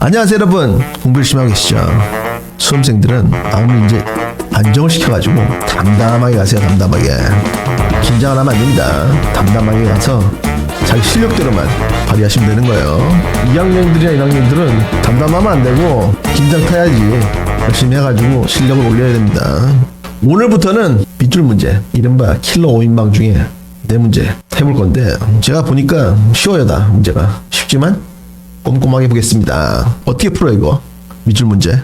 안녕하세요 여러분, 공부 열심히 하고 계시죠? 수험생들은 마음을 이제 안정을 시켜가지고 담담하게 가세요. 담담하게 긴장을 하면 안됩니다. 담담하게 가서 자기 실력대로만 발휘하시면 되는 거예요. 2학년들이나 1학년들은 담담하면 안되고 긴장 타야지. 열심히 해가지고 실력을 올려야 됩니다. 오늘부터는 밑줄 문제, 이른바 킬러 5인방 중에 4문제 해볼 건데, 제가 보니까 쉬워요. 다 문제가 쉽지만 꼼꼼하게 보겠습니다. 어떻게 풀어 이거? 밑줄 문제.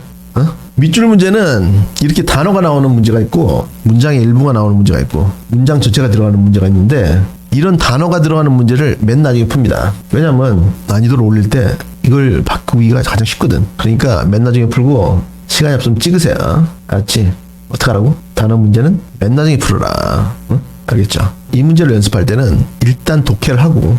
밑줄 문제는 이렇게 단어가 나오는 문제가 있고, 문장의 일부가 나오는 문제가 있고, 문장 전체가 들어가는 문제가 있는데, 이런 단어가 들어가는 문제를 맨 나중에 풉니다. 왜냐면 난이도를 올릴 때 이걸 바꾸기가 가장 쉽거든. 그러니까 맨 나중에 풀고 시간이 없으면 찍으세요. 알았지? 어떡하라고? 단어 문제는 맨 나중에 풀어라. 응? 알겠죠? 이 문제를 연습할 때는 일단 독해를 하고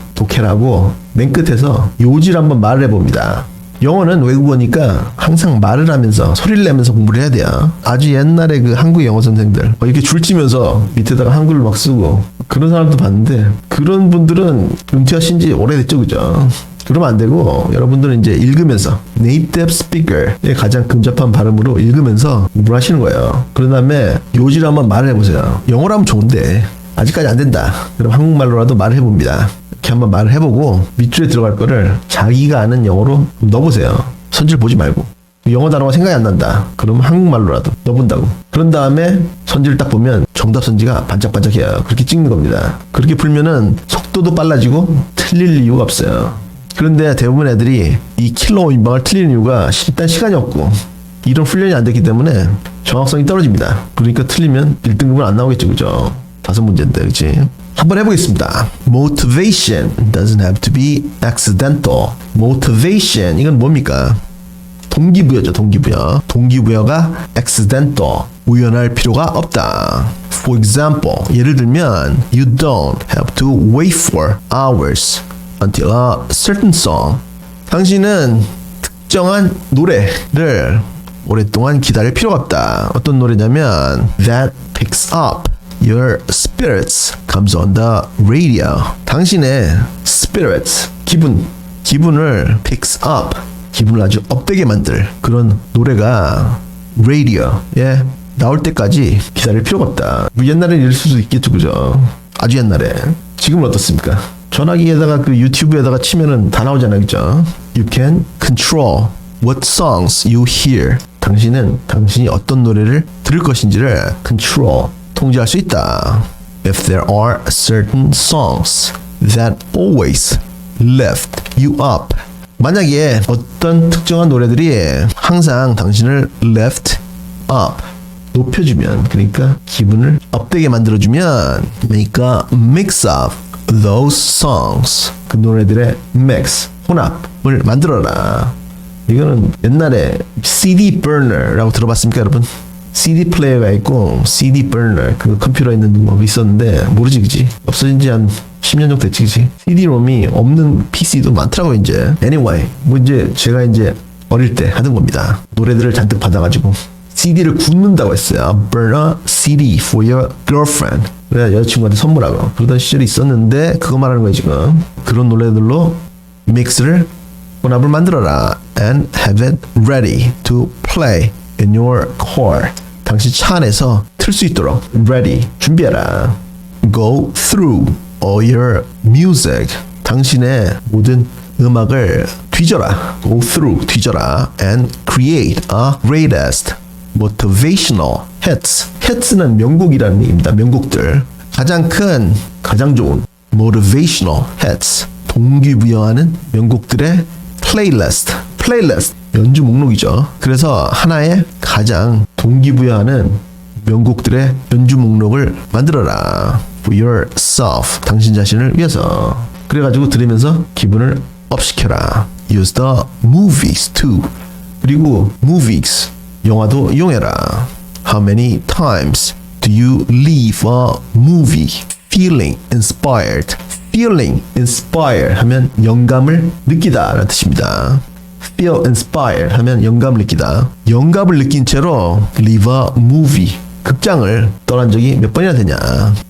맨 끝에서 요지를 한번 말을 해봅니다. 영어는 외국어니까 항상 말을 하면서 소리를 내면서 공부를 해야 돼요. 아주 옛날에 그 한국 영어 선생들 이렇게 줄치면서 밑에다가 한글을 막 쓰고 그런 사람도 봤는데, 그런 분들은 은퇴하신 지 오래됐죠, 그죠? 그러면 안 되고 여러분들은 이제 읽으면서 네이티브 스피커의 가장 근접한 발음으로 읽으면서 공부를 하시는 거예요. 그런 다음에 요지를 한번 말을 해보세요. 영어로 하면 좋은데 아직까지 안 된다. 그럼 한국말로라도 말을 해봅니다. 이렇게 한번 말을 해보고 밑줄에 들어갈 거를 자기가 아는 영어로 넣어보세요. 선지를 보지 말고. 영어 단어가 생각이 안 난다. 그러면 한국말로라도 넣어본다고. 그런 다음에 선지를 딱 보면 정답 선지가 반짝반짝해요. 그렇게 찍는 겁니다. 그렇게 풀면은 속도도 빨라지고 틀릴 이유가 없어요. 그런데 대부분 애들이 이 킬러 5인방을 틀리는 이유가 일단 시간이 없고 이런 훈련이 안 됐기 때문에 정확성이 떨어집니다. 그러니까 틀리면 1등급은 안 나오겠죠, 그죠? 5문제인데, 그치? 한번 해보겠습니다. Motivation doesn't have to be accidental. Motivation, 이건 뭡니까? 동기부여죠, 동기부여. 동기부여가 accidental, 우연할 필요가 없다. For example, 예를 들면 You don't have to wait for hours until a certain song. 당신은 특정한 노래를 오랫동안 기다릴 필요가 없다. 어떤 노래냐면 That picks up your spirits comes on the radio. 당신의 spirits, 기분을 picks up, 기분을 아주 업되게 만들 그런 노래가 radio에 나올 때까지 기다릴 필요가 없다. 뭐 옛날에는 이럴 수도 있겠죠, 그죠? 아주 옛날에. 지금은 어떻습니까? 전화기에다가 그 유튜브에다가 치면은 다 나오잖아요, 그죠? You can control what songs you hear. 당신은 당신이 어떤 노래를 들을 것인지를 control, 통제할 수 있다. If there are certain songs that always lift you up. 만약에 어떤 특정한 노래들이 항상 당신을 lift up, 높여주면, 그러니까 기분을 업되게 만들어주면 make a mix of those songs. 그 노래들의 mix, 혼합을 만들어라. 이거는 옛날에 CD burner라고 들어봤습니까, 여러분? CD 플레이어가 있고 CD burner, 그 컴퓨터에 있는 뭐 있었는데 모르지, 그지? 없어진 지 한 10년 정도 됐지, 그지? CD-ROM이 없는 PC도 많더라고 이제. Anyway, 뭐 이제 제가 이제 어릴 때 하던 겁니다. 노래들을 잔뜩 받아가지고 CD를 굽는다고 했어요. Burn a CD for your girlfriend. 그래, 여자친구한테 선물하고 그러던 시절이 있었는데, 그거 말하는 거예요 지금. 그런 노래들로 믹스를, 혼합을 만들어라. And have it ready to play in your car. 당신 차 안에서 틀 수 있도록 ready, 준비해라. Go through all your music. 당신의 모든 음악을 뒤져라. Go through, 뒤져라. And create a greatest motivational hits. hits는 명곡이라는 얘기입니다. 명곡들. 가장 큰, 가장 좋은 motivational hits. 동기부여하는 명곡들의 playlist. 연주 목록이죠. 그래서 하나의 가장 동기부여하는 명곡들의 연주 목록을 만들어라. For yourself. 당신 자신을 위해서. 그래가지고 들으면서 기분을 업시켜라. Use the movies too. 그리고 movies, 영화도 이용해라. How many times do you leave a movie feeling inspired? Feeling inspired 하면 영감을 느끼다 라는 뜻입니다. Feel inspired 하면 영감을 느끼다. 영감을 느낀 채로 leave a movie, 극장을 떠난 적이 몇 번이나 되냐.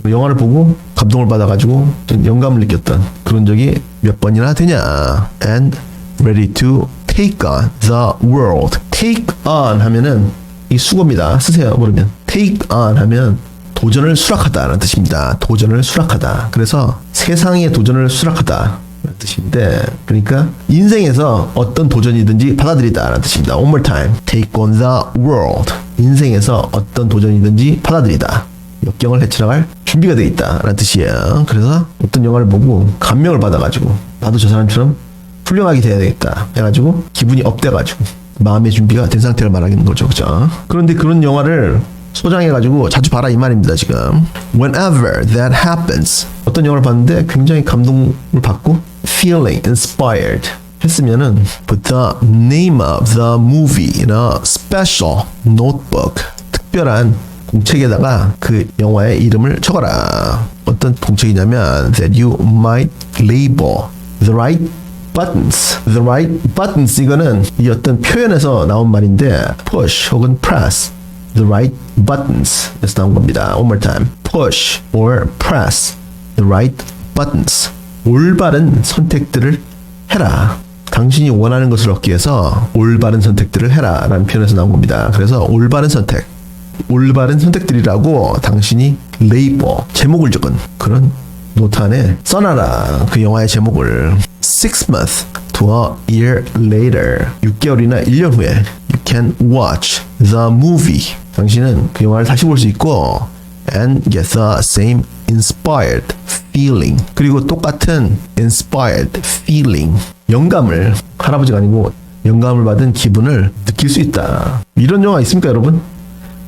영화를 보고 감동을 받아가지고 좀 영감을 느꼈던 그런 적이 몇 번이나 되냐. And ready to take on the world. take on 하면은 이 수고입니다. 쓰세요. 모르면 take on 하면 도전을 수락하다라는 뜻입니다. 도전을 수락하다. 그래서 세상의 도전을 수락하다 라는 뜻인데, 그러니까 인생에서 어떤 도전이든지 받아들이다라는 뜻입니다. One more time. take on the world. 인생에서 어떤 도전이든지 받아들이다. 역경을 헤쳐나갈 준비가 되어 있다라는 뜻이에요. 그래서 어떤 영화를 보고 감명을 받아가지고 나도 저 사람처럼 훌륭하게 돼야 되겠다 해가지고 기분이 업돼가지고 마음의 준비가 된 상태를 말하는 거죠. 그죠? 그런데 그런 영화를 소장해가지고 자주 봐라 이 말입니다. 지금 whenever that happens, 어떤 영화를 봤는데 굉장히 감동을 받고 feeling inspired 했으면은 put the name of the movie in a special notebook, 특별한 공책에다가 그 영화의 이름을 적어라. 어떤 공책이냐면 that you might label the right buttons. The right buttons, 이거는 이 어떤 표현에서 나온 말인데 push 혹은 press the right buttons 에서 나온 겁니다. One more time. push or press the right buttons. 올바른 선택들을 해라. 당신이 원하는 것을 얻기 위해서 올바른 선택들을 해라 라는 표현에서 나온 겁니다. 그래서 올바른 선택들이라고 당신이 레이버, 제목을 적은 그런 노트 안에 써놔라. 그 영화의 제목을 6 months to a year later, 6개월이나 1년 후에 you can watch the movie. 당신은 그 영화를 다시 볼 수 있고 and get the same inspired feeling. 그리고 똑같은 inspired feeling, 영감을, 할아버지가 아니고 영감을 받은 기분을 느낄 수 있다. 이런 영화 있습니까 여러분?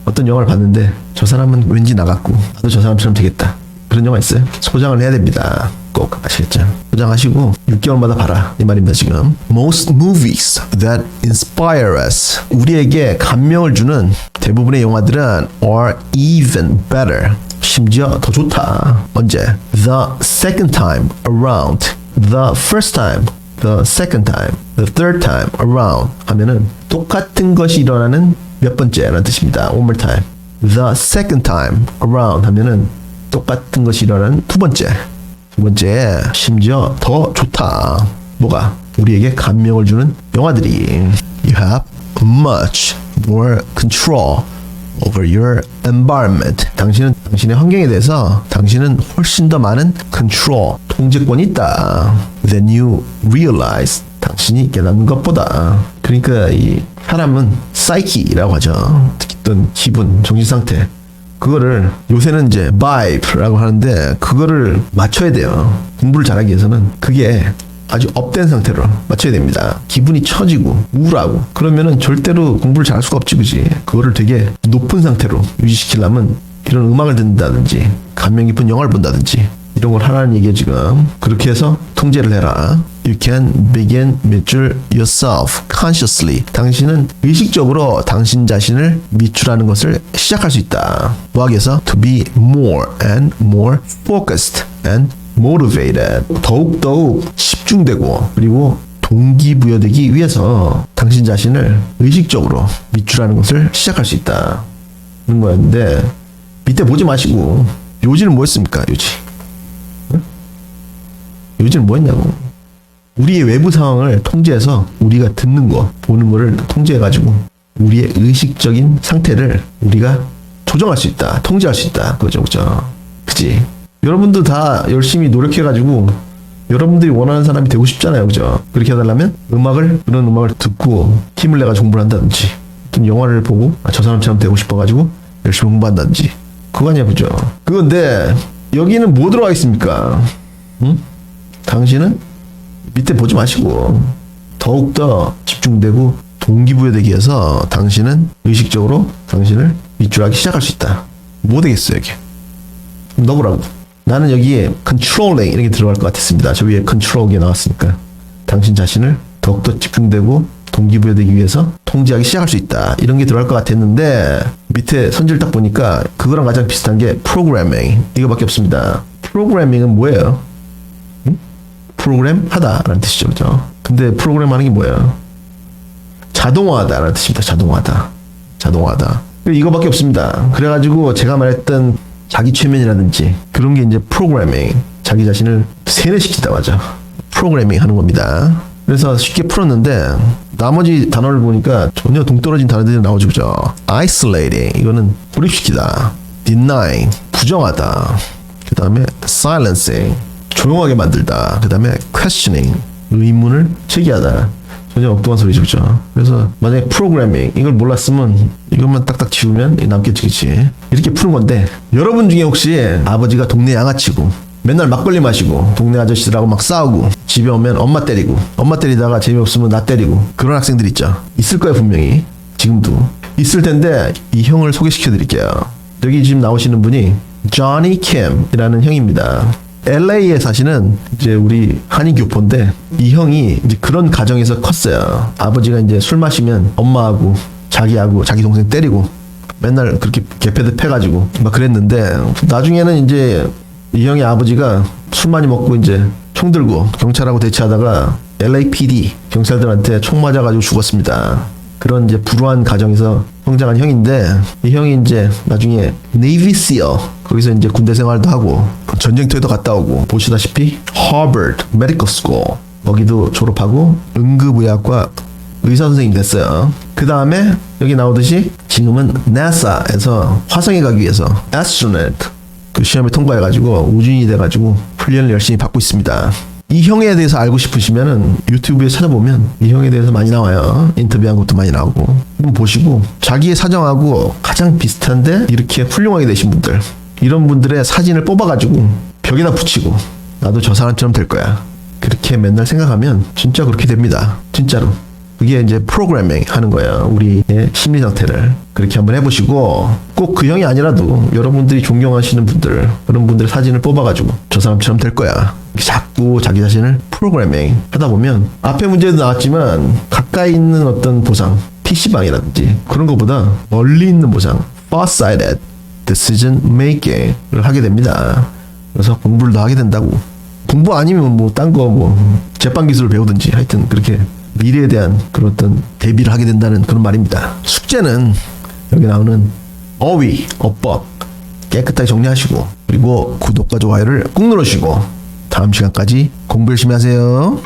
어떤 영화를 봤는데 저 사람은 왠지 나갔고 나도 저 사람처럼 되겠다. 그런 영화 있어요? 소장을 해야 됩니다. 꼭 아시겠죠? 소장하시고 6개월마다 봐라 이 말입니다. 지금 most movies that inspire us, 우리에게 감명을 주는 대부분의 영화들은 are even better, 심지어 더 좋다. 언제? The second time around, the first time, the second time, the third time around 하면은 똑같은 것이 일어나는 몇 번째라는 뜻입니다. One more time. The second time around 하면은 똑같은 것이 일어나는 두 번째. 두 번째, 심지어 더 좋다. 뭐가? 우리에게 감명을 주는 영화들이. You have much more control over your environment. 당신은 당신의 환경에 대해서 당신은 훨씬 더 많은 control, 통제권이 있다. Then you realize, 당신이 깨닫는 것보다. 그러니까 이 사람은 psyche라고 하죠. 어떤 기분, 정신 상태. 그거를 요새는 이제 vibe라고 하는데 그거를 맞춰야 돼요. 공부를 잘하기 위해서는 그게 아주 업된 상태로 맞춰야 됩니다. 기분이 처지고 우울하고 그러면은 절대로 공부를 잘할 수가 없지, 그지? 그거를 되게 높은 상태로 유지시키려면 이런 음악을 듣는다든지 감명 깊은 영화를 본다든지 이런 걸 하라는 얘기에 지금 그렇게 해서 통제를 해라. You can begin measure yourself consciously. 당신은 의식적으로 당신 자신을 미출하는 것을 시작할 수 있다. 뭐하기 위해서? To be more and more focused and motivated. 더욱 집중되고 그리고 동기부여되기 위해서 당신 자신을 의식적으로 미출하는 것을 시작할 수 있다. 그런 거였는데 밑에 보지 마시고 요지는 뭐 했습니까? 요지는 뭐 했냐고. 우리의 외부 상황을 통제해서 우리가 듣는 거, 보는 거를 통제해가지고 우리의 의식적인 상태를 우리가 조정할 수 있다. 통제할 수 있다. 그죠? 그치? 여러분도 다 열심히 노력해가지고 여러분들이 원하는 사람이 되고 싶잖아요. 그죠? 그렇게 해달라면 그런 음악을 듣고 힘을 내가지고 공부를 한다든지 어떤 영화를 보고 저 사람처럼 되고 싶어가지고 열심히 공부한다든지 그거 아니야. 그죠? 그건데 여기는 뭐 들어가 있습니까? 응? 당신은 밑에 보지 마시고 더욱더 집중되고 동기부여되기 위해서 당신은 의식적으로 당신을 밑줄하기 시작할 수 있다. 뭐 되겠어요 이게? 넣어보라고. 나는 여기에 controlling 이렇게 들어갈 것 같았습니다. 저 위에 control이 나왔으니까 당신 자신을 더욱더 집중되고 동기부여되기 위해서 통제하기 시작할 수 있다. 이런 게 들어갈 것 같았는데 밑에 선지를 딱 보니까 그거랑 가장 비슷한 게 programming 이거밖에 없습니다. programming은 뭐예요? 프로그램 하다라는 뜻이죠. 그죠? 근데 프로그램 하는 게 뭐예요? 자동화하다라는 뜻입니다. 자동화하다. 이거밖에 없습니다. 그래가지고 제가 말했던 자기 최면이라든지 그런 게 이제 프로그래밍, 자기 자신을 세뇌시키다 맞아. 프로그래밍 하는 겁니다. 그래서 쉽게 풀었는데 나머지 단어를 보니까 전혀 동떨어진 단어들이 나오죠. 그죠? isolating 이거는 고립시키다. denying 부정하다. 그 다음에 silencing 조용하게 만들다. 그 다음에 questioning 의문을 제기하다. 전혀 엉뚱한 소리죠. 그죠? 그래서 만약에 프로그래밍 이걸 몰랐으면 이것만 딱딱 지우면 남겠지. 그치? 이렇게 푸는 건데 여러분 중에 혹시 아버지가 동네 양아치고 맨날 막걸리 마시고 동네 아저씨들하고 막 싸우고 집에 오면 엄마 때리고 엄마 때리다가 재미없으면 나 때리고 그런 학생들 있죠. 있을 거예요. 분명히 지금도 있을 텐데 이 형을 소개시켜 드릴게요. 여기 지금 나오시는 분이 조니 킴이라는 형입니다. LA에 사시는 이제 우리 한인 교포인데 이 형이 이제 그런 가정에서 컸어요. 아버지가 이제 술 마시면 엄마하고 자기하고 자기 동생 때리고 맨날 그렇게 개패드 패가지고 막 그랬는데 나중에는 이제 이 형의 아버지가 술 많이 먹고 이제 총 들고 경찰하고 대치하다가 LAPD 경찰들한테 총 맞아가지고 죽었습니다. 그런 이제 불우한 가정에서 성장한 형인데 이 형이 이제 나중에 Navy SEAL 거기서 이제 군대 생활도 하고 전쟁터에도 갔다 오고 보시다시피 Harvard Medical School 거기도 졸업하고 응급의학과 의사 선생님 됐어요. 그 다음에 여기 나오듯이 지금은 NASA에서 화성에 가기 위해서 astronaut 그 시험에 통과해가지고 우주인이 돼가지고 훈련을 열심히 받고 있습니다. 이 형에 대해서 알고 싶으시면은 유튜브에 찾아보면 이 형에 대해서 많이 나와요. 인터뷰한 것도 많이 나오고 한번 보시고 자기의 사정하고 가장 비슷한데 이렇게 훌륭하게 되신 분들 이런 분들의 사진을 뽑아가지고 벽에다 붙이고 나도 저 사람처럼 될 거야 그렇게 맨날 생각하면 진짜 그렇게 됩니다. 진짜로 그게 이제 프로그래밍 하는 거예요. 우리의 심리 상태를 그렇게 한번 해보시고 꼭 그 형이 아니라도 여러분들이 존경하시는 분들 그런 분들의 사진을 뽑아가지고 저 사람처럼 될 거야 자꾸 자기 자신을 프로그래밍 하다 보면 앞에 문제도 나왔지만 가까이 있는 어떤 보상 PC방이라든지 그런 것보다 멀리 있는 보상 far-sighted decision making을 하게 됩니다. 그래서 공부를 더 하게 된다고 공부 아니면 뭐 딴 거 뭐 제빵 기술을 배우든지 하여튼 그렇게 미래에 대한 그런 어떤 대비를 하게 된다는 그런 말입니다. 숙제는 여기 나오는 어휘, 어법 깨끗하게 정리하시고 그리고 구독과 좋아요를 꾹 누르시고 다음 시간까지 공부 열심히 하세요.